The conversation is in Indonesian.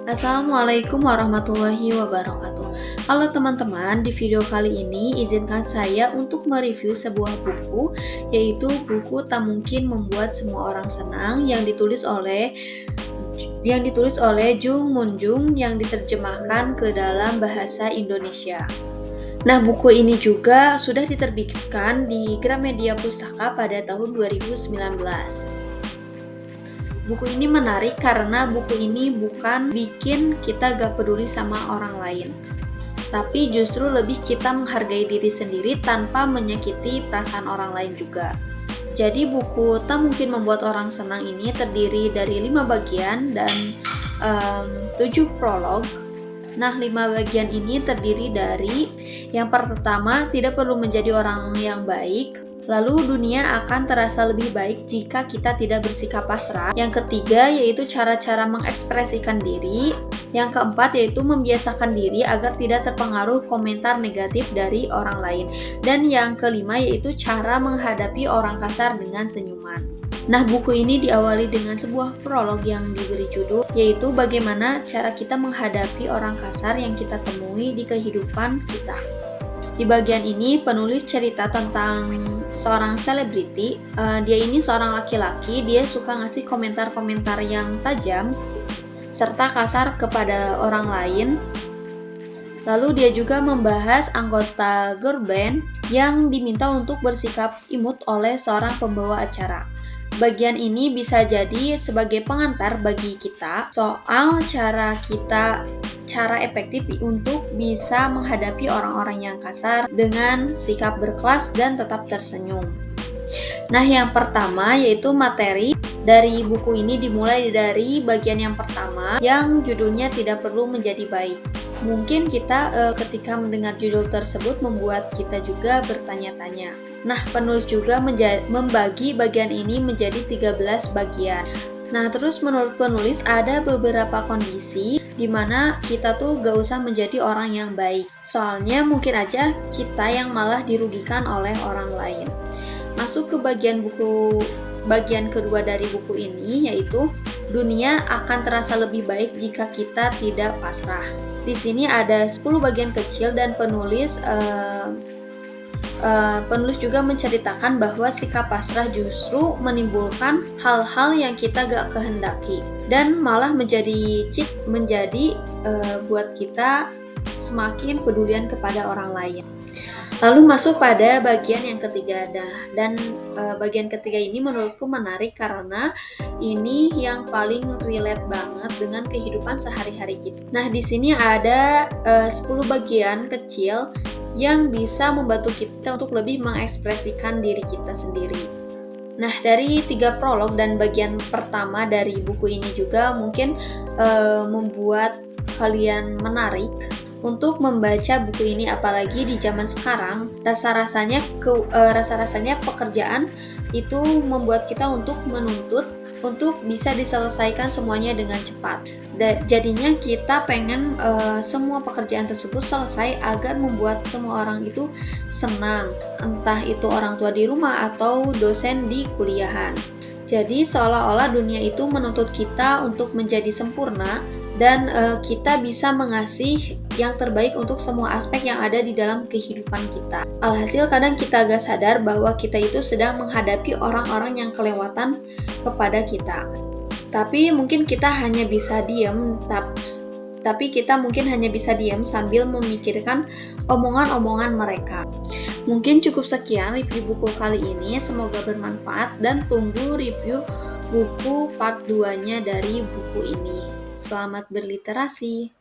Assalamualaikum warahmatullahi wabarakatuh. Halo teman-teman, di video kali ini izinkan saya untuk mereview sebuah buku, yaitu buku Tak Mungkin Membuat Semua Orang Senang yang ditulis oleh Jung Moon Jung yang diterjemahkan ke dalam bahasa Indonesia. Nah, buku ini juga sudah diterbitkan di Gramedia Pustaka pada tahun 2019. Buku ini menarik karena buku ini bukan bikin kita gak peduli sama orang lain, tapi justru lebih kita menghargai diri sendiri tanpa menyakiti perasaan orang lain juga. Jadi buku Tak Mungkin Membuat Orang Senang ini terdiri dari 5 bagian dan 7 prolog. Nah, 5 bagian ini terdiri dari yang pertama, tidak perlu menjadi orang yang baik. Lalu dunia akan terasa lebih baik jika kita tidak bersikap pasrah. Yang ketiga yaitu cara-cara mengekspresikan diri. Yang keempat yaitu membiasakan diri agar tidak terpengaruh komentar negatif dari orang lain. Dan yang kelima yaitu cara menghadapi orang kasar dengan senyuman. Nah, buku ini diawali dengan sebuah prolog yang diberi judul, yaitu bagaimana cara kita menghadapi orang kasar yang kita temui di kehidupan kita. Di bagian ini, penulis cerita tentang seorang selebriti. Dia ini seorang laki-laki, dia suka ngasih komentar-komentar yang tajam, serta kasar kepada orang lain. Lalu dia juga membahas anggota girl band yang diminta untuk bersikap imut oleh seorang pembawa acara. Bagian ini bisa jadi sebagai pengantar bagi kita soal cara efektif untuk bisa menghadapi orang-orang yang kasar dengan sikap berkelas dan tetap tersenyum. Nah, yang pertama yaitu materi dari buku ini dimulai dari bagian yang pertama yang judulnya Tidak Perlu Menjadi Baik. Mungkin kita ketika mendengar judul tersebut membuat kita juga bertanya-tanya. Nah, penulis juga membagi bagian ini menjadi 13 bagian. Nah, terus menurut penulis ada beberapa kondisi di mana kita tuh gak usah menjadi orang yang baik. Soalnya mungkin aja kita yang malah dirugikan oleh orang lain. Masuk ke bagian kedua dari buku ini, yaitu dunia akan terasa lebih baik jika kita tidak pasrah. Di sini ada 10 bagian kecil dan penulis juga menceritakan bahwa sikap pasrah justru menimbulkan hal-hal yang kita gak kehendaki dan malah menjadi buat kita semakin pedulian kepada orang lain. Lalu masuk pada bagian yang ketiga, dan bagian ketiga ini menurutku menarik karena ini yang paling relate banget dengan kehidupan sehari-hari kita. Nah, di sini ada 10 bagian kecil yang bisa membantu kita untuk lebih mengekspresikan diri kita sendiri. Nah, dari 3 prolog dan bagian pertama dari buku ini juga mungkin membuat kalian menarik untuk membaca buku ini, apalagi di zaman sekarang rasa-rasanya pekerjaan itu membuat kita untuk menuntut untuk bisa diselesaikan semuanya dengan cepat. Jadinya kita pengen semua pekerjaan tersebut selesai agar membuat semua orang itu senang, entah itu orang tua di rumah atau dosen di kuliahan. Jadi seolah-olah dunia itu menuntut kita untuk menjadi sempurna dan kita bisa mengasih yang terbaik untuk semua aspek yang ada di dalam kehidupan kita. Alhasil kadang kita agak sadar bahwa kita itu sedang menghadapi orang-orang yang kelewatan kepada kita. Tapi mungkin kita hanya bisa diam, sambil memikirkan omongan-omongan mereka. Mungkin cukup sekian review buku kali ini, semoga bermanfaat dan tunggu review buku part 2-nya dari buku ini. Selamat berliterasi.